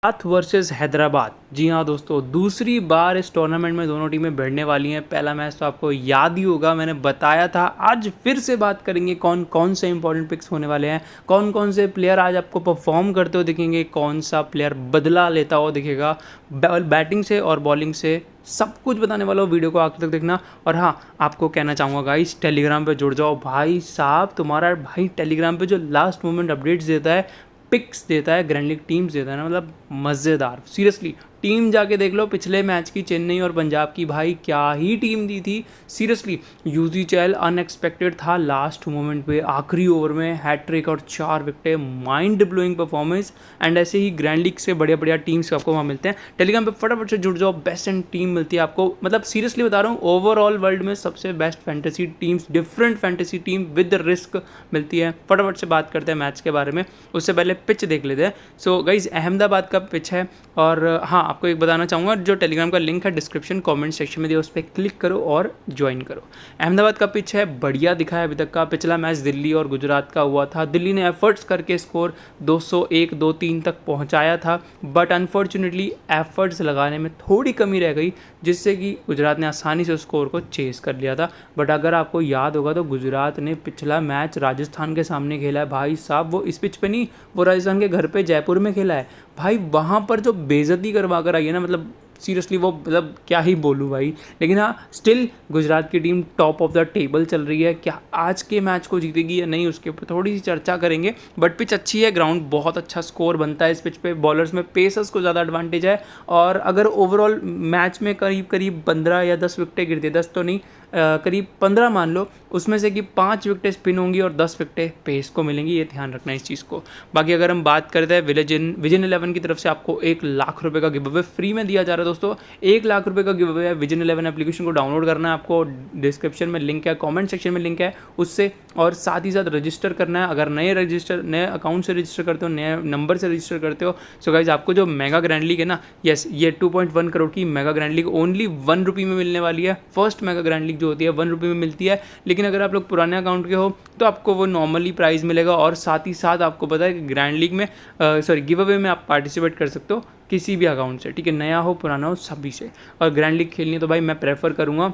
Gujarat versus Hyderabad. जी हाँ दोस्तों, दूसरी बार इस टूर्नामेंट में दोनों टीमें भिड़ने वाली हैं। पहला मैच तो आपको याद ही होगा, मैंने बताया था। आज फिर से बात करेंगे कौन कौन से इंपॉर्टेंट पिक्स होने वाले हैं, कौन कौन से प्लेयर आज आपको परफॉर्म करते हुए दिखेंगे, कौन सा प्लेयर बदला लेता हुआ दिखेगा बैटिंग से और बॉलिंग से। सब कुछ बताने वाला हूँ, वीडियो को आखिर तक देखना। और हाँ, आपको कहना चाहूँगा गाइस, टेलीग्राम पे जुड़ जाओ। भाई साहब, तुम्हारा भाई टेलीग्राम पे जो लास्ट मोमेंट अपडेट्स देता है, पिक्स देता है, ग्रैंड लीग टीम्स देता है ना, मतलब मज़ेदार। सीरियसली टीम जाके देख लो पिछले मैच की, चेन्नई और पंजाब की। भाई क्या ही टीम दी थी। सीरियसली यूजी चहल अनएक्सपेक्टेड था लास्ट मोमेंट पे, आखिरी ओवर में हैट्रिक और 4 विकेटें, माइंड ब्लोइंग परफॉर्मेंस। एंड ऐसे ही ग्रैंड लीग से बढ़िया बढ़िया टीम्स आपको वहाँ मिलते हैं। टेलीग्राम पे फटाफट से जुड़ जाओ, बेस्ट एंड टीम मिलती है आपको। मतलब सीरियसली बता रहा हूँ, ओवरऑल वर्ल्ड में सबसे best fantasy teams, different fantasy team with risk मिलती है। फटाफट से बात करते हैं मैच के बारे में, उससे पहले पिच देख लेते हैं। सो गाइज, अहमदाबाद का पिच है। और हाँ, आपको एक बताना चाहूँगा, जो टेलीग्राम का लिंक है डिस्क्रिप्शन कमेंट सेक्शन में दिया, उस पर क्लिक करो और ज्वाइन करो। अहमदाबाद का पिच है, बढ़िया दिखा है अभी तक का। पिछला मैच दिल्ली और गुजरात का हुआ था। दिल्ली ने एफर्ट्स करके स्कोर 201-203 तक पहुँचाया था, बट अनफॉर्चुनेटली एफर्ट्स लगाने में थोड़ी कमी रह गई, जिससे कि गुजरात ने आसानी से स्कोर को चेस कर लिया था। बट अगर आपको याद होगा तो गुजरात ने पिछला मैच राजस्थान के सामने खेला है। भाई साहब, वो इस पिच पे नहीं, वो राजस्थान के घर पे जयपुर में खेला है। भाई वहाँ पर जो बेइज्जती करवा कर आई है ना, मतलब सीरियसली वो, मतलब क्या ही बोलूँ भाई। लेकिन हाँ, स्टिल गुजरात की team top of the table चल रही है। क्या आज के मैच को जीतेगी या नहीं, उसके ऊपर थोड़ी सी चर्चा करेंगे। बट पिच अच्छी है, ग्राउंड बहुत अच्छा, स्कोर बनता है इस पिच पे। बॉलर्स में पेसर्स को ज़्यादा एडवांटेज है। और अगर ओवरऑल मैच में करीब करीब 15 या 10 विकेटें गिरती है, 10 तो नहीं, करीब 15 मान लो, उसमें से कि 5 विकेटें स्पिन होंगी और 10 विकेटें पेस को मिलेंगी। ये ध्यान रखना इस चीज़ को। बाकी अगर हम बात करते हैं विजन 11 की तरफ से आपको 1 लाख रुपए का गिव अवे फ्री में दिया जा रहा है दोस्तों। 1 लाख रुपए का गिव अवे है। विजन 11 एप्लीकेशन को डाउनलोड करना है आपको, डिस्क्रिप्शन में लिंक है, कमेंट सेक्शन में लिंक है उससे, और साथ ही साथ रजिस्टर करना है। अगर नए अकाउंट से रजिस्टर करते हो, नए नंबर से रजिस्टर करते हो, सो गाइज आपको जो मेगा ग्रैंड लीग है ना, यस, ये 2.1 करोड़ की मेगा ग्रैंड लीग ओनली 1 रुपये में मिलने वाली है। फर्स्ट मेगा ग्रैंड लीग जो होती है 1 रुपये में मिलती है। लेकिन अगर आप लोग पुराने अकाउंट के हो तो आपको वो नॉर्मली प्राइस मिलेगा। और साथ ही साथ आपको पता है कि ग्रैंड लीग में गिव अवे में आप पार्टिसिपेट कर सकते हो किसी भी अकाउंट से, ठीक है, नया हो पुराना हो सभी से। और ग्रैंड लीग खेलनी है तो भाई मैं प्रेफर करूँगा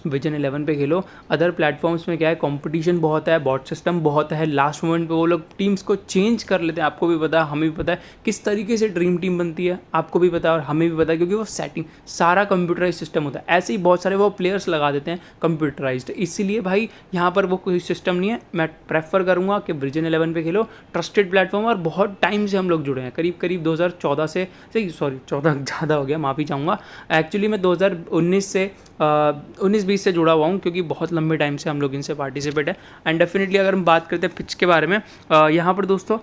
विजन 11 पे खेलो। अदर प्लेटफॉर्म्स में क्या है, कंपटीशन बहुत है, बॉट सिस्टम बहुत है, लास्ट मोमेंट पे वो लोग टीम्स को चेंज कर लेते हैं। आपको भी पता है, हमें भी पता है किस तरीके से ड्रीम टीम बनती है, आपको भी पता है और हमें भी पता है, क्योंकि वो सेटिंग सारा कंप्यूटराइज सिस्टम होता है। ऐसे ही बहुत सारे वो प्लेयर्स लगा देते हैं कंप्यूटराइज्ड, इसीलिए भाई यहाँ पर वो कोई सिस्टम नहीं है। मैं प्रेफर करूँगा कि विजन 11 पे खेलो, ट्रस्टेड प्लेटफॉर्म। और बहुत टाइम से हम लोग जुड़े हैं, करीब करीब 2014 से, सही सॉरी 14 ज़्यादा हो गया, माफ़ी चाहूँगा। एक्चुअली मैं 2019 से 19-20 से जुड़ा हुआ हूँ, क्योंकि बहुत लंबे टाइम से हम लोग इनसे पार्टिसिपेट है। एंड डेफिनेटली अगर हम बात करते हैं पिच के बारे में, यहाँ पर दोस्तों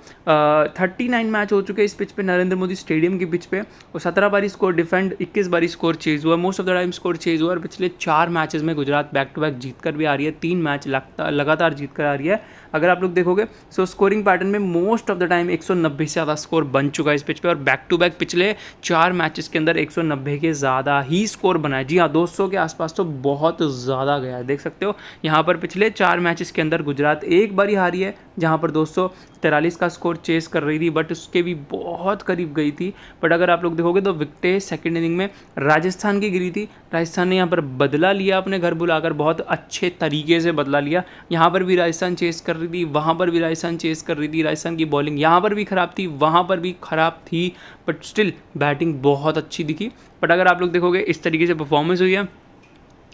39 मैच हो चुके हैं इस पिच पे, नरेंद्र मोदी स्टेडियम की पिच पे। और 17 बारी स्कोर डिफेंड, 21 बारी स्कोर चेज हुआ, most of the time score chase हुआ। और पिछले 4 मैचेस में गुजरात बैक टू बैक जीत कर भी आ रही है, 3 मैच लगातार जीत कर आ रही है। अगर आप लोग देखोगे सो स्कोरिंग पैटर्न में मोस्ट ऑफ द टाइम 190 से ज़्यादा स्कोर बन चुका है इस पिच पे। और बैक टू बैक पिछले 4 मैचेस के अंदर 190 के ज़्यादा ही स्कोर बना है। जी हाँ, 200 के आसपास तो बहुत ज़्यादा गया है। देख सकते हो यहाँ पर पिछले 4 मैचेस के अंदर गुजरात एक बारी हारी है, जहाँ पर 243 का स्कोर चेस कर रही थी, बट उसके भी बहुत करीब गई थी। बट अगर आप लोग देखोगे तो विकेटें सेकंड इनिंग में राजस्थान की गिरी थी। राजस्थान ने यहाँ पर बदला लिया, अपने घर बुलाकर बहुत अच्छे तरीके से बदला लिया। यहाँ पर भी राजस्थान चेस कर रही थी, वहाँ पर भी राजस्थान चेस कर रही थी। राजस्थान की बॉलिंग यहाँ पर भी ख़राब थी, वहाँ पर भी ख़राब थी, बट स्टिल बैटिंग बहुत अच्छी दिखी। बट अगर आप लोग देखोगे इस तरीके से परफॉर्मेंस हुई है।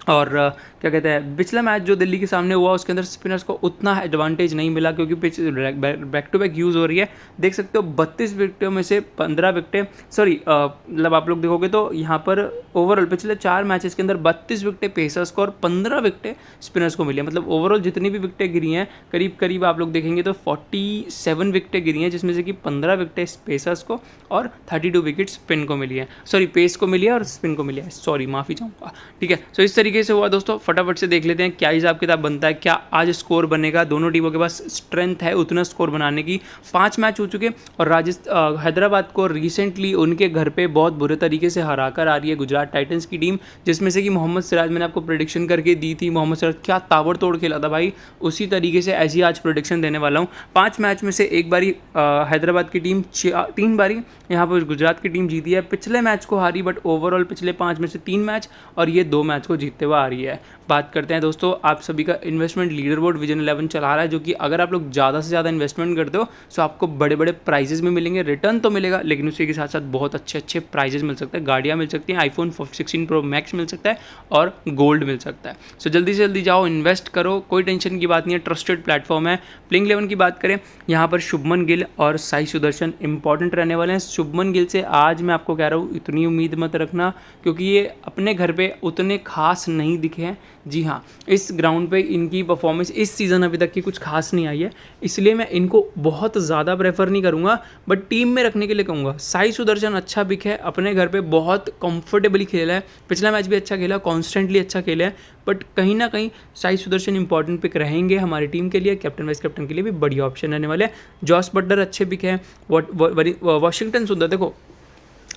और क्या कहते हैं, पिछला मैच जो दिल्ली के सामने हुआ उसके अंदर स्पिनर्स को उतना एडवांटेज नहीं मिला, क्योंकि pitch back to back use हो रही है। देख सकते हो 32 विकेटों में से 15 विकेटें, सॉरी मतलब आप लोग देखोगे तो यहाँ पर ओवरऑल पिछले 4 मैचेस के अंदर 32 विकेटें पेसर्स को और 15 विकेटें स्पिनर्स को मिली है। मतलब ओवरऑल जितनी भी विकेटें गिरी हैं, करीब करीब आप लोग देखेंगे तो 47 विकेटें गिरी हैं, जिसमें से कि 15 विकेटें पेसर्स को और 32 विकेट स्पिन को मिली है, सॉरी पेस को मिली है और स्पिन को मिली है, सॉरी माफ़ी चाहूँगा, ठीक है। सो इस तरीके से हुआ दोस्तों, फटाफट से देख लेते हैं क्या हिसाब किताब बनता है, क्या आज स्कोर बनेगा। दोनों टीमों के पास स्ट्रेंथ है उतना स्कोर बनाने की। 5 मैच हो चुके और हैदराबाद को रिसेंटली उनके घर पे बहुत बुरे तरीके से हरा कर आ रही है गुजरात टाइटंस की टीम, जिसमें से कि मोहम्मद सिराज मैंने आपको प्रेडिक्शन करके दी थी। मोहम्मद सिराज क्या ताबड़तोड़ खेला था भाई, उसी तरीके से ऐसी आज प्रेडिक्शन देने वाला हूँ। 5 मैच में से एक बारी हैदराबाद की टीम 3 बारी यहाँ पर गुजरात की टीम जीती है। पिछले मैच को हारी, बट ओवरऑल पिछले 5 में से 3 मैच और ये 2 मैच को जीतते हुए आ रही है। बात करते हैं दोस्तों, आप सभी का इन्वेस्टमेंट लीडर बोर्ड विजन 11 चला रहा है, जो कि अगर आप लोग ज़्यादा से ज़्यादा इन्वेस्टमेंट करते हो तो आपको बड़े बड़े प्राइजेस में मिलेंगे। रिटर्न तो मिलेगा, लेकिन उसी के साथ साथ बहुत अच्छे अच्छे प्राइजेस मिल सकते हैं। गाड़ियाँ मिल सकती हैं, आईफोन 16 प्रो मैक्स मिल सकता है और गोल्ड मिल सकता है। सो जल्दी से जल्दी जाओ, इन्वेस्ट करो, कोई टेंशन की बात नहीं है, ट्रस्टेड प्लेटफॉर्म है। प्लेइंग 11 की बात करें, यहाँ पर शुभमन गिल और साई सुदर्शन इंपॉर्टेंट रहने वाले हैं। शुभमन गिल से आज मैं आपको कह रहा हूँ इतनी उम्मीद मत रखना, क्योंकि ये अपने घर पे उतने खास नहीं दिखे हैं। जी हाँ, इस ग्राउंड पे इनकी परफॉर्मेंस इस सीज़न अभी तक की कुछ खास नहीं आई है, इसलिए मैं इनको बहुत ज़्यादा प्रेफर नहीं करूँगा, बट टीम में रखने के लिए कहूँगा। साई सुदर्शन अच्छा पिक है, अपने घर पे बहुत कंफर्टेबली खेला है, पिछला मैच भी अच्छा खेला, कॉन्स्टेंटली अच्छा खेला है, बट कहीं ना कहीं साई सुदर्शन इंपॉर्टेंट पिक रहेंगे हमारी टीम के लिए। कैप्टन वाइस कैप्टन के लिए भी बढ़िया ऑप्शन रहने वाले हैं। जॉस बटलर अच्छे पिक है। वॉशिंगटन सुंदर, देखो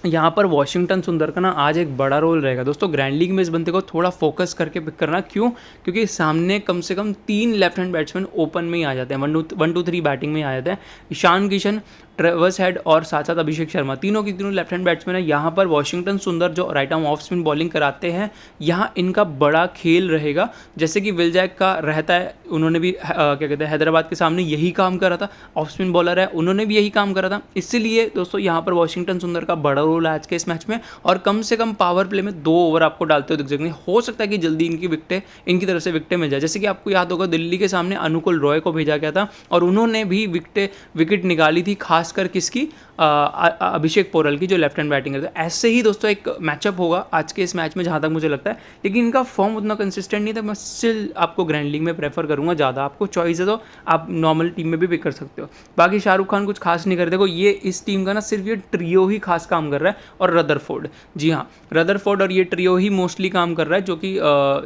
यहाँ पर वॉशिंगटन सुंदर का ना आज एक बड़ा रोल रहेगा दोस्तों। ग्रैंड लीग में इस बंदे को थोड़ा फोकस करके पिक करना, क्यों? क्योंकि सामने कम से कम 3 लेफ्ट हैंड बैट्समैन ओपन में ही आ जाते हैं, 1-2-3 बैटिंग में ही आ जाते हैं। ईशान किशन, ट्रेवर्स हेड और साथ साथ अभिषेक शर्मा, तीनों की तीनों लेफ्ट हैंड बैट्समैन है। यहाँ पर वॉशिंगटन सुंदर जो right arm off spin bowling कराते हैं, यहाँ इनका बड़ा खेल रहेगा। जैसे कि विल जैक का रहता है, उन्होंने भी क्या कहते हैं हैदराबाद के सामने यही काम करा था। ऑफ स्पिन बॉलर है, उन्होंने भी यही काम करा था। इसीलिए दोस्तों यहाँ पर वॉशिंगटन सुंदर का बड़ा रोल है आज के इस मैच में, और कम से कम पावर प्ले में 2 ओवर आपको डालते हुए दिख जाएंगे। हो सकता है कि जल्दी इनकी तरफ से विकेटें मिल जाए। जैसे कि आपको याद होगा दिल्ली के सामने अनुकुल रॉय को भेजा गया था और उन्होंने भी विकेट निकाली थी, खासकर किसकी? अभिषेक पोरल की, जो लेफ्ट हैंड बैटिंग करते हैं। ऐसे ही दोस्तों एक मैचअप होगा आज के इस मैच में, जहाँ तक मुझे लगता है, लेकिन इनका फॉर्म उतना कंसिस्टेंट नहीं था। मैं स्टिल आपको ग्रैंड लीग में प्रेफर करूँगा ज़्यादा। आपको चॉइस है तो आप नॉर्मल टीम में भी पिक कर सकते हो। बाकी शाहरुख खान कुछ खास नहीं कर, देखो ये इस टीम का ना सिर्फ ये ट्रियो ही खास काम कर रहा है, और रदरफोर्ड, जी हाँ रदरफोर्ड और ये ट्रियो ही मोस्टली काम कर रहा है, जो कि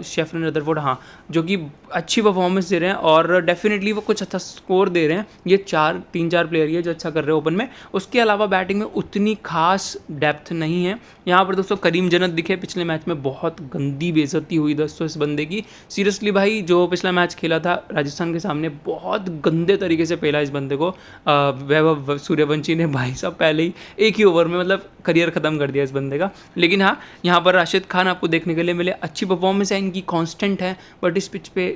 शेफरन रदरफोर्ड, हाँ, जो कि अच्छी परफॉर्मेंस दे रहे हैं और डेफिनेटली वो कुछ अच्छा स्कोर दे रहे हैं। ये 3-4 प्लेयर ही है जो अच्छा कर रहे हैं ओपन में। उसके अलावा बैटिंग में उतनी खास डेप्थ नहीं है। यहाँ पर दोस्तों करीम जन्नत दिखे, पिछले मैच में बहुत गंदी बेइज्जती हुई दोस्तों इस बंदे की। सीरियसली भाई, जो पिछला मैच खेला था राजस्थान के सामने, बहुत गंदे तरीके से पेला इस बंदे को वैभव सूर्यवंशी ने। भाई साहब पहले ही एक ही ओवर में मतलब करियर ख़त्म कर दिया इस बंदे का। लेकिन हाँ, यहाँ पर राशिद खान आपको देखने के लिए मिले, अच्छी परफॉर्मेंस है इनकी, कांस्टेंट है, बट इस पिच पे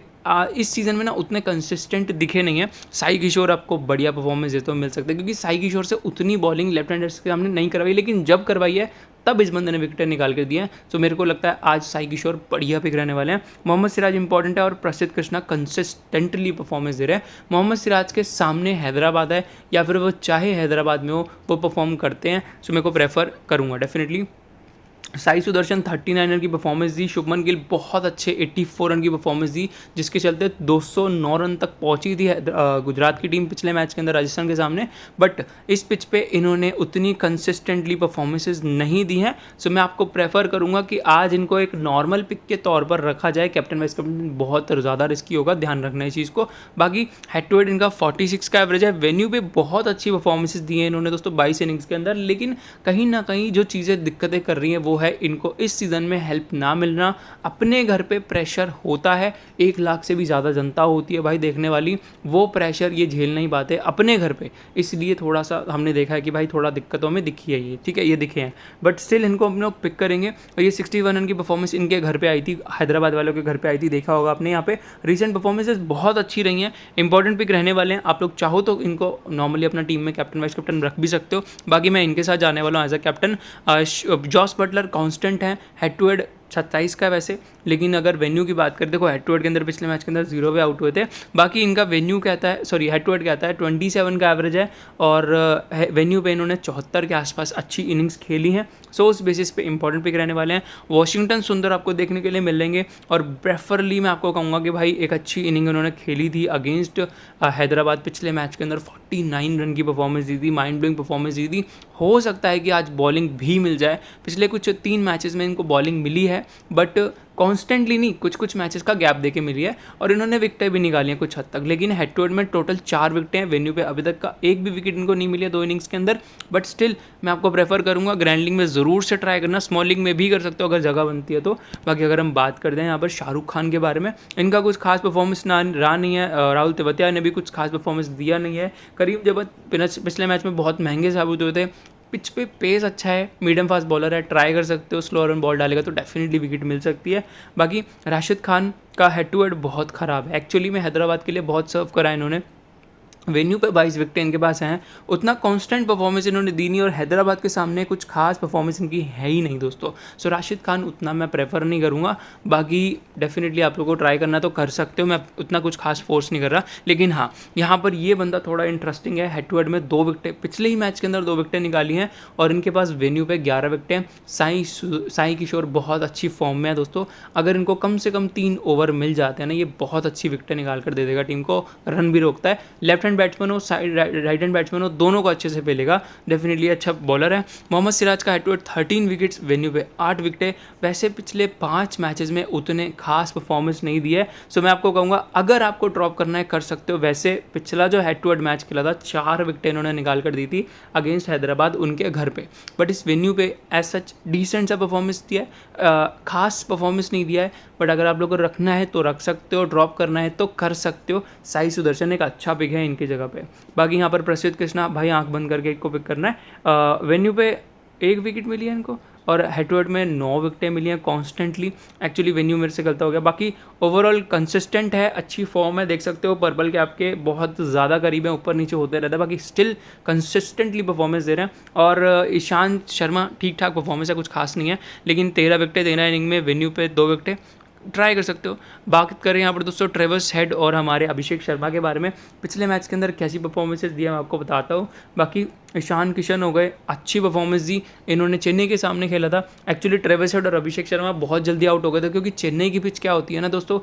इस सीज़न में ना उतने कंसिस्टेंट दिखे नहीं है। साई किशोर आपको बढ़िया परफॉर्मेंस देते हुए मिल सकते हैं, क्योंकि साई किशोर से उतनी बॉलिंग लेफ्ट हैंडर्स के सामने नहीं करवाई, लेकिन जब करवाई है तब इस बंदे ने विकेट निकाल के दिए हैं। तो मेरे को लगता है आज साई किशोर बढ़िया पिक रहने वाले हैं। मोहम्मद सिराज इंपॉर्टेंट है और प्रसिद्ध कृष्णा कंसिस्टेंटली परफॉर्मेंस दे रहे हैं। मोहम्मद सिराज के सामने हैदराबाद है, या फिर वो चाहे हैदराबाद में हो, वो परफॉर्म करते हैं, सो मेरे को प्रेफर करूँगा डेफिनेटली। साई सुदर्शन 39 रन की परफॉर्मेंस दी। शुभमन गिल बहुत अच्छे 84 रन की परफॉर्मेंस दी, जिसके चलते 209 रन तक पहुंची थी गुजरात की टीम पिछले मैच के अंदर राजस्थान के सामने। बट इस पिच पे इन्होंने उतनी कंसिस्टेंटली परफॉर्मेंसेस नहीं दी हैं, सो मैं आपको प्रेफर करूंगा कि आज इनको एक नॉर्मल पिक के तौर पर रखा जाए। कैप्टन वाइस कैप्टन बहुत ज़्यादा रिस्की होगा, ध्यान रखना इस चीज़ को। बाकी हेड टू हेड इनका 46 का एवरेज है। वेन्यू पे बहुत अच्छी परफॉर्मेंसेस दी हैं इन्होंने दोस्तों 22 इनिंग्स के अंदर, लेकिन कहीं ना कहीं जो चीज़ें दिक्कतें कर रही हैं वो है इनको इस सीज़न में हेल्प ना मिलना। अपने घर पे प्रेशर होता है, 1 लाख से भी ज़्यादा जनता होती है भाई देखने वाली, वो प्रेशर ये झेल नहीं पाते अपने घर पे, इसलिए थोड़ा सा हमने देखा है कि भाई थोड़ा दिक्कतों में दिखी है ये, ठीक है, ये दिखे हैं, बट स्टिल इनको हम लोग पिक करेंगे। और ये 61 रन की परफॉर्मेंस इनके घर पे आई थी, हैदराबाद वालों के घर पे आई थी, देखा होगा आपने। यहाँ पे रिसेंट परफॉर्मेंसेस बहुत अच्छी रही हैं, इंपॉर्टेंट पिक रहने वाले हैं। आप लोग चाहो तो इनको नॉर्मली अपना टीम में कैप्टन वाइस कैप्टन रख भी सकते हो। बाकी मैं इनके साथ जाने वाला हूँ as a captain. Jos Buttler constant है, हेड टू हेड 27 का वैसे, लेकिन अगर वेन्यू की बात करें, देखो हेड टू हेड के अंदर पिछले मैच के अंदर 0 पे आउट हुए थे। बाकी इनका वेन्यू कहता है, सॉरी हेड टू हेड कहता है 27 का एवरेज है, और वेन्यू पे इन्होंने 74 के आसपास अच्छी इनिंग्स खेली हैं। सो उस बेसिस पे इंपॉर्टेंट पिक रहने वाले हैं। वॉशिंगटन सुंदर आपको देखने के लिए मिलेंगे, और प्रेफरली मैं आपको कहूँगा कि भाई एक अच्छी इनिंग उन्होंने खेली थी अगेंस्ट हैदराबाद पिछले मैच के अंदर, 49 रन की परफॉर्मेंस दी थी, माइंड ब्लोइंग परफॉर्मेंस दी थी। हो सकता है कि आज बॉलिंग भी मिल जाए, पिछले कुछ 3 मैचेस में इनको बॉलिंग मिली है, है, बट कॉन्स्टेंटली नहीं, कुछ कुछ मैचेस का गैप देके मिली है और इन्होंने विकेटें भी निकाली हैं कुछ हद तक। लेकिन हेड टू हेड में टोटल 4 विकेटें हैं, वेन्यू पे अभी तक का एक भी विकेट इनको नहीं मिली है 2 इनिंग्स के अंदर। बट स्टिल मैं आपको प्रेफर करूंगा ग्रैंड लीग में ज़रूर से ट्राई करना, स्मॉल लीग में भी कर सकते हो अगर जगह बनती है तो। बाकी अगर हम बात करते हैं यहाँ पर शाहरुख खान के बारे में, इनका कुछ खास परफॉर्मेंस रहा नहीं है, राहुल तेवतिया ने भी कुछ खास परफॉर्मेंस दिया नहीं है। करीम जब पिछले मैच में बहुत महंगे साबित हुए थे। पिच पे पेस अच्छा है, मीडियम फास्ट बॉलर है, ट्राई कर सकते हो, स्लो रन बॉल डालेगा तो डेफिनेटली विकेट मिल सकती है। बाकी राशिद खान का हेड टू हेड बहुत ख़राब है, एक्चुअली में हैदराबाद के लिए बहुत सर्व करा है इन्होंने, वेन्यू पे 22 विकेटें इनके पास हैं, उतना कांस्टेंट परफॉर्मेंस इन्होंने दी नहीं और हैदराबाद के सामने कुछ खास परफॉर्मेंस इनकी है ही नहीं दोस्तों। सो राशिद खान उतना मैं प्रेफर नहीं करूँगा। बाकी डेफिनेटली आप लोगों को ट्राई करना तो कर सकते हो, मैं उतना कुछ खास फोर्स नहीं कर रहा। लेकिन हाँ, यहाँ पर ये बंदा थोड़ा इंटरेस्टिंग है, हेड टू हेड में 2 विकेटें पिछले ही मैच के अंदर 2 विकेटें निकाली हैं और इनके पास वेन्यू पे 11 विकेटें। साई किशोर बहुत अच्छी फॉर्म में है दोस्तों, अगर इनको कम से कम 3 ओवर मिल जाते हैं ना, ये बहुत अच्छी विकेटें निकाल कर दे देगा टीम को, रन भी रोकता है। लेफ्ट हैंड बैट्समैन हो, साइड राइट हैंड बैट्समैन हो, दोनों को अच्छे से पेलेगा, डेफिनेटली अच्छा बॉलर है। मोहम्मद सिराज का head to head 13 wickets, venue पे 8 विकेटें। वैसे पिछले 5 मैचेस में उतने खास परफॉर्मेंस नहीं दी है, सो मैं आपको कहूँगा अगर आपको ड्रॉप करना है कर सकते हो। वैसे पिछला जो हेड टू हेड मैच खेला था 4 विकेटें इन्होंने निकाल कर दी थी अगेंस्ट हैदराबाद उनके घर पे, बट इस वेन्यू पे एज सच डिसेंट सा परफॉर्मेंस दिया है, खास परफॉर्मेंस नहीं दिया है। बट अगर आप लोगों को रखना है तो रख सकते हो, ड्रॉप करना है तो कर सकते हो। साई सुदर्शन एक अच्छा पिक है इनकी जगह पे। बाकी यहाँ पर प्रसिद्ध कृष्णा भाई आंख बंद करके एक को पिक करना है। वेन्यू पे 1 विकेट मिली है इनको और हेड टू हेड में 9 विकेटें मिली हैं कॉन्स्टेंटली। एक्चुअली वेन्यू मेरे से गलता हो गया। बाकी ओवरऑल कंसिस्टेंट है, अच्छी फॉर्म है, देख सकते हो पर्पल के आपके बहुत ज़्यादा करीब है, ऊपर नीचे होते रहता है, बाकी स्टिल कंसिस्टेंटली परफॉर्मेंस दे रहे हैं। और ईशांत शर्मा ठीक ठाक परफॉर्मेंस है, कुछ खास नहीं है, लेकिन 13 विकेटें 13 इनिंग में, वेन्यू पे 2 विकेटें, ट्राई कर सकते हो। बात करें यहाँ पर दोस्तों ट्रेविस हेड और हमारे अभिषेक शर्मा के बारे में, पिछले मैच के अंदर कैसी परफॉर्मेंसेस दी मैं आपको बताता हूँ। बाकी ईशान किशन हो गए, अच्छी परफॉर्मेंस दी, इन्होंने चेन्नई के सामने खेला था। एक्चुअली ट्रेविस हेड और अभिषेक शर्मा बहुत जल्दी आउट हो गए थे, क्योंकि चेन्नई की पिच क्या होती है ना दोस्तों,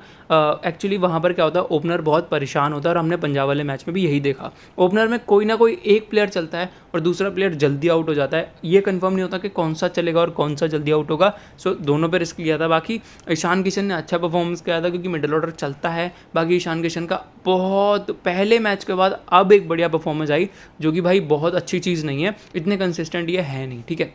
एक्चुअली वहाँ पर क्या होता है, ओपनर बहुत परेशान होता है और हमने पंजाब वाले मैच में भी यही देखा। ओपनर में कोई ना कोई एक प्लेयर चलता है और दूसरा प्लेयर जल्दी आउट हो जाता है, ये कंफर्म नहीं होता कि कौन सा चलेगा और कौन सा जल्दी आउट होगा। सो दोनों पे रिस्क लिया था। बाकी ईशान किशन ने अच्छा परफॉर्मेंस किया था क्योंकि मिडल ऑर्डर चलता है। बाकी ईशान किशन का बहुत पहले मैच के बाद अब एक बढ़िया परफॉर्मेंस आई, जो कि भाई बहुत अच्छी चीज़ नहीं है, इतने कंसिस्टेंट ये है नहीं, ठीक है,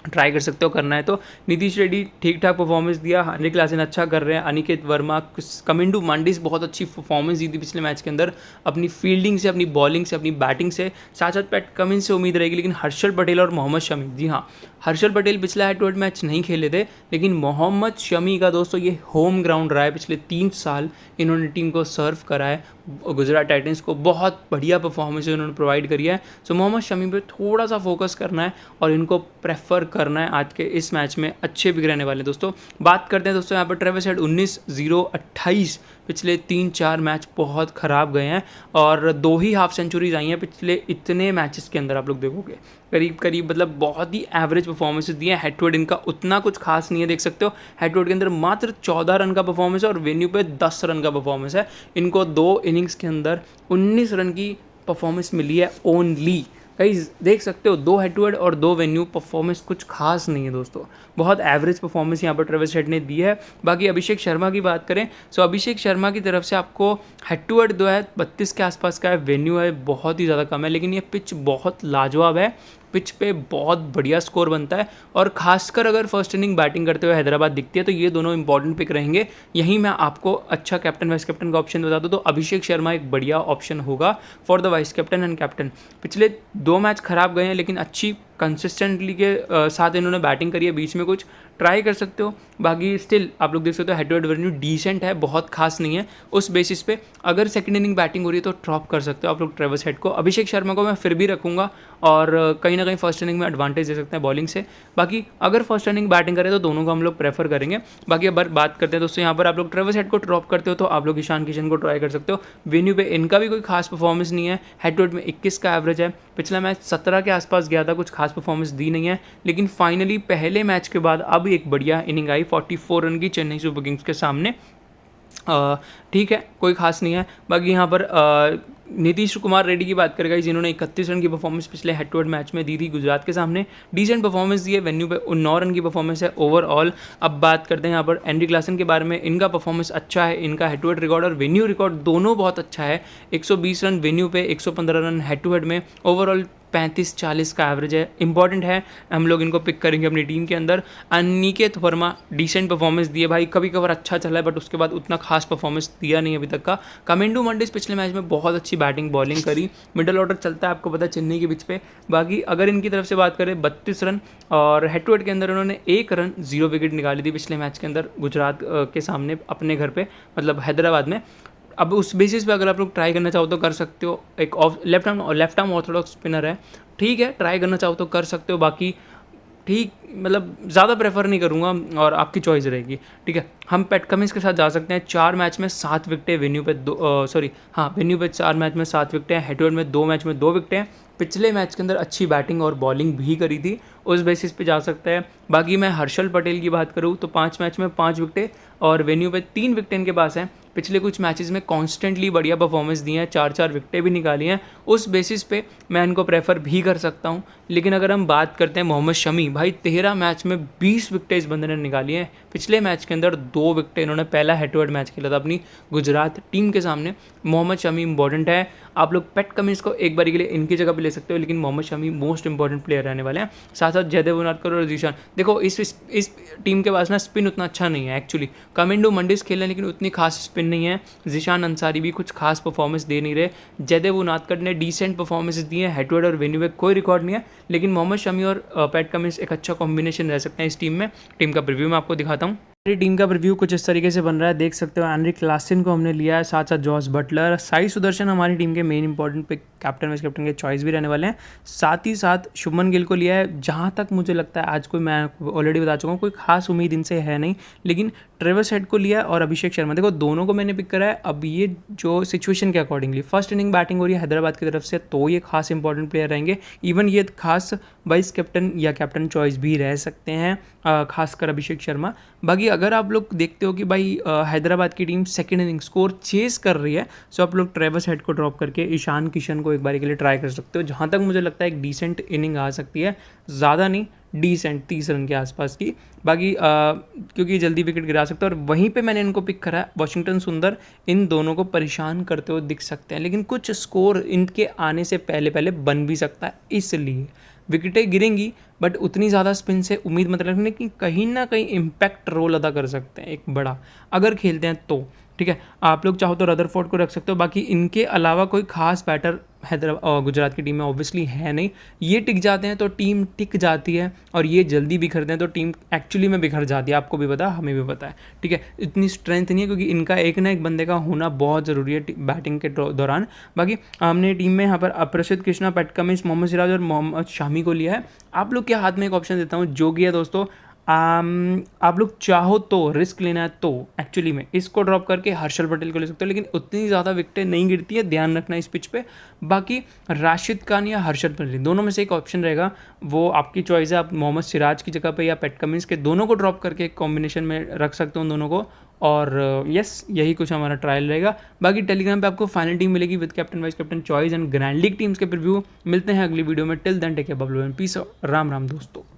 ट्राई कर सकते हो करना है तो। नीतीश रेड्डी ठीक ठाक परफॉर्मेंस दिया, हंड्री क्लासन अच्छा कर रहे हैं, अनिकेत वर्मा, कमिंडू मांडिस बहुत अच्छी परफॉर्मेंस दी थी पिछले मैच के अंदर, अपनी फील्डिंग से, अपनी बॉलिंग से, अपनी बैटिंग से। साथ साथ पैट कमिंस से उम्मीद रहेगी, लेकिन हर्षल पटेल और मोहम्मद शमी, जी हाँ, हर्षल पटेल पिछला हेड टू हेड मैच नहीं खेले थे, लेकिन मोहम्मद शमी का दोस्तों ये होम ग्राउंड रहा है, पिछले 3 साल इन्होंने टीम को सर्व करा है, गुजरात टाइटंस को बहुत बढ़िया परफॉर्मेंस इन्होंने प्रोवाइड करी है। सो मोहम्मद शमी पे थोड़ा सा फोकस करना है और इनको प्रेफर करना है आज के इस मैच में, अच्छे बिक रहने वाले दोस्तों। बात करते हैं दोस्तों यहाँ पर ट्रेविस हेड 19-0-28, पिछले 3-4 मैच बहुत ख़राब गए हैं और 2 ही हाफ सेंचुरीज आई हैं पिछले इतने मैचेस के अंदर। आप लोग देखोगे करीब करीब मतलब बहुत ही एवरेज परफॉर्मेंसेस दिए हैं। हेड टू हेड इनका उतना कुछ खास नहीं है, देख सकते हो हेड टू हेड के अंदर मात्र 14 रन का परफॉर्मेंस है और वेन्यू पे 10 रन का परफॉर्मेंस है। इनको 2 इनिंग्स के अंदर 19 रन की परफॉर्मेंस मिली है ओनली। कहीं देख सकते हो 2 हेड टू हेड और 2 वेन्यू, परफॉर्मेंस कुछ खास नहीं है दोस्तों, बहुत एवरेज परफॉर्मेंस यहाँ पर ट्रेविस हेड ने दी है। बाकी अभिषेक शर्मा की बात करें, सो अभिषेक शर्मा की तरफ से आपको हेड टू हेड 2 है 32 के आसपास का है, वेन्यू है बहुत ही ज़्यादा कम है, लेकिन ये पिच बहुत लाजवाब है, पिच पे बहुत बढ़िया स्कोर बनता है। और खासकर अगर फर्स्ट इनिंग बैटिंग करते हुए हैदराबाद दिखती है तो ये दोनों इंपॉर्टेंट पिक रहेंगे। यहीं मैं आपको अच्छा कैप्टन वाइस कैप्टन का ऑप्शन बता दूं तो अभिषेक शर्मा एक बढ़िया ऑप्शन होगा for the vice captain and captain. पिछले 2 मैच खराब गए हैं, लेकिन अच्छी कंसिस्टेंटली के साथ इन्होंने बैटिंग करी है, बीच में कुछ ट्राई कर सकते हो। बाकी स्टिल आप लोग देख सकते हो head to head venue decent है, बहुत खास नहीं है। उस बेसिस पे अगर सेकंड इनिंग बैटिंग हो रही है तो ड्रॉप कर सकते हो आप लोग ट्रेविस हेड को। अभिषेक शर्मा को मैं फिर भी रखूंगा और कहीं ना कहीं फर्स्ट इनिंग में एडवांटेज दे सकते हैं बॉलिंग से। बाकी अगर फर्स्ट इनिंग बैटिंग करें तो दोनों को हम लोग प्रेफर करेंगे। बाकी अब बात करते हैं दोस्तों, यहाँ पर आप लोग ट्रेविस हेड को ड्रॉप करते हो तो आप लोग ईशान किशन को ट्राई कर सकते हो। वेन्यू पे इनका भी कोई खास परफॉर्मेंस नहीं है, हेड टू हेड में 21 का एवरेज है, पिछला मैच 17 के आसपास गया था, कुछ खास परफॉर्मेंस दी नहीं है, लेकिन फाइनली पहले मैच के बाद अब एक बढ़िया इनिंग आई 44 रन की चेन्नई सुपर किंग्स के सामने। ठीक है, कोई खास नहीं है। बाकी यहाँ पर नीतीश कुमार रेड्डी की बात करेगा, जिन्होंने 31 रन की परफॉर्मेंस पिछले हेड टू हेड मैच में दी थी गुजरात के सामने। डिसेंट परफॉर्मेंस दी है, वेन्यू पे 9 रन की परफॉर्मेंस है ओवरऑल। अब बात करते हैं यहाँ पर एंडी क्लासन के बारे में। इनका परफॉर्मेंस अच्छा है, इनका हेड टू हेड रिकॉर्ड और वेन्यू रिकॉर्ड दोनों बहुत अच्छा है। 120 रन वेन्यू पे, 115 रन हेड टू हेड में, ओवरऑल 35-40 का एवरेज है। इंपॉर्टेंट है, हम लोग इनको पिक करेंगे अपनी टीम के अंदर। अनिकेत वर्मा डिसेंट परफॉर्मेंस दिए भाई, कभी कभार अच्छा चला है बट उसके बाद उतना खास परफॉर्मेंस दिया नहीं अभी तक का। कमेंडू मंडिस पिछले मैच में बहुत अच्छी बैटिंग बॉलिंग करी, मिडल ऑर्डर चलता है आपको पता है चेन्नई के बीच पे। बाकी अगर इनकी तरफ से बात करें 32 रन और हेड टू हेड के अंदर उन्होंने 1 रन 0 विकेट निकाली थी पिछले मैच के अंदर गुजरात के सामने अपने घर पे, मतलब हैदराबाद में। अब उस बेसिस पे अगर आप लोग ट्राई करना चाहो तो कर सकते हो। एक लेफ्ट आर्म ऑर्थोडॉक्स स्पिनर है, ठीक है, ट्राई करना चाहो तो कर सकते हो। बाकी ठीक, मतलब ज़्यादा प्रेफर नहीं करूँगा और आपकी चॉइस रहेगी, ठीक है। हम पैट कमिंस के साथ जा सकते हैं। 4 मैच में 7 विकेटें, वेन्यू पे वेन्यू पे 4 मैच में 7 विकेटें, हेड टू हेड में 2 मैच में 2 विकेटें। पिछले मैच के अंदर अच्छी बैटिंग और बॉलिंग भी करी थी, उस बेसिस पे जा सकता है। बाकी मैं हर्षल पटेल की बात करूँ तो 5 मैच में 5 विकेटें और वेन्यू पे 3 विकेटें इनके पास हैं। पिछले कुछ मैचेस में कॉन्स्टेंटली बढ़िया परफॉर्मेंस दी हैं, 4-4 विकेटें भी निकाली हैं, उस बेसिस पे मैं इनको प्रेफर भी कर सकता हूँ। लेकिन अगर हम बात करते हैं मोहम्मद शमी, भाई 13 मैच में 20 विकेटें इस बंदे ने निकाली हैं। पिछले मैच के अंदर 2 विकेटें इन्होंने पहला हेड टू हेड मैच खेला था अपनी गुजरात टीम के सामने। मोहम्मद शमी इंपॉर्टेंट है, आप लोग पैट कमिंस को एक बारी के लिए इनकी जगह पे ले सकते हो, लेकिन Mohammed Shami most important player रहने वाले हैं। साथ साथ जयदेव उनादकर और जीशान, देखो इस टीम के पास ना स्पिन उतना अच्छा नहीं है एक्चुअली। कमेंडो मंडिस खेल रहे हैं लेकिन उतनी खास स्पिन नहीं है। जीशान अंसारी भी कुछ खास परफॉर्मेंस दे नहीं रहे। जयदेव उनादकर ने डिसेंट परफॉर्मेंस दी है, हेड टू हेड और वेन्यू पे कोई रिकॉर्ड नहीं है, लेकिन मोहम्मद शमी और पैट कमिंस एक अच्छा कॉम्बिनेशन रह सकते हैं इस टीम में। टीम का प्रीव्यू मैं आपको दिखाता हूँ। हमारी टीम का प्रीव्यू कुछ इस तरीके से बन रहा है, देख सकते हो। एनरिक क्लासन को हमने लिया है, साथ साथ जॉस बटलर, साई सुदर्शन हमारी टीम के main important pick, captain vice captain के चॉइस भी रहने वाले हैं। साथ ही साथ शुभमन गिल को लिया है। जहाँ तक मुझे लगता है आज कोई, मैं ऑलरेडी बता चुका हूँ, कोई खास उम्मीद इनसे है नहीं, लेकिन ट्रेविस हेड को लिया है और अभिषेक शर्मा, देखो दोनों को मैंने पिक करा है। अब ये जो सिचुएशन के अकॉर्डिंगली फर्स्ट इनिंग बैटिंग हो रही है हैदराबाद की तरफ से, तो ये खास इंपॉर्टेंट प्लेयर रहेंगे। इवन ये खास वाइस कैप्टन या कैप्टन चॉइस भी रह सकते हैं, खासकर अभिषेक शर्मा। बाकी अगर आप लोग देखते हो कि भाई हैदराबाद की team second inning score chase कर रही है, सो आप लोग ट्रेविस हेड को ड्रॉप करके ईशान किशन को एक बार के लिए ट्राई कर सकते हो। जहाँ तक मुझे लगता है एक डिसेंट इनिंग आ सकती है, ज़्यादा नहीं, डिसेंट 30 रन के आसपास की। बाकी क्योंकि जल्दी विकेट गिरा सकते हैं, और वहीं पे मैंने इनको पिक करा है। वॉशिंगटन सुंदर इन दोनों को परेशान करते हुए दिख सकते हैं, लेकिन कुछ स्कोर इनके आने से पहले पहले बन भी सकता है, इसलिए विकेटें गिरेंगी बट उतनी ज़्यादा स्पिन से उम्मीद मत रखने की, कहीं ना कहीं इम्पैक्ट रोल अदा कर सकते हैं एक बड़ा, अगर खेलते हैं तो, ठीक है। आप लोग चाहो तो रदरफोर्ड को रख सकते हो। बाकी इनके अलावा कोई खास बैटर हैदराबाद गुजरात की टीम में ऑब्वियसली है नहीं। ये टिक जाते हैं तो टीम टिक जाती है, और ये जल्दी बिखरते हैं तो टीम एक्चुअली में बिखर जाती है। आपको भी पता है, हमें भी पता है, ठीक है। इतनी स्ट्रेंथ नहीं है, क्योंकि इनका एक ना एक बंदे का होना बहुत ज़रूरी है बैटिंग के दौरान। बाकी हमने टीम में यहाँ पर अप्रसिद्ध कृष्णा, पैट कमिंस, मोहम्मद सिराज और मोहम्मद शामी को लिया है। आप लोग के हाथ में एक ऑप्शन देता हूँ, जो कि है दोस्तों, आप लोग चाहो तो रिस्क लेना है तो एक्चुअली में इसको ड्रॉप करके हर्षल पटेल को ले सकते हो, लेकिन उतनी ज़्यादा विकेटें नहीं गिरती है, ध्यान रखना इस पिच पे। बाकी राशिद खान या हर्षल पटेल, दोनों में से एक ऑप्शन रहेगा, वो आपकी चॉइस है। आप मोहम्मद सिराज की जगह पे या पैट कमिंस के, दोनों को ड्रॉप करके एक कॉम्बिनेशन में रख सकते हो दोनों को। और यस, यही कुछ हमारा ट्रायल रहेगा। बाकी टेलीग्राम पे आपको फाइनल टीम मिलेगी with captain vice captain choice and grand league teams के प्रीव्यू। मिलते हैं अगली वीडियो में, till then take care, Bablu and peace, Ram Ram दोस्तों।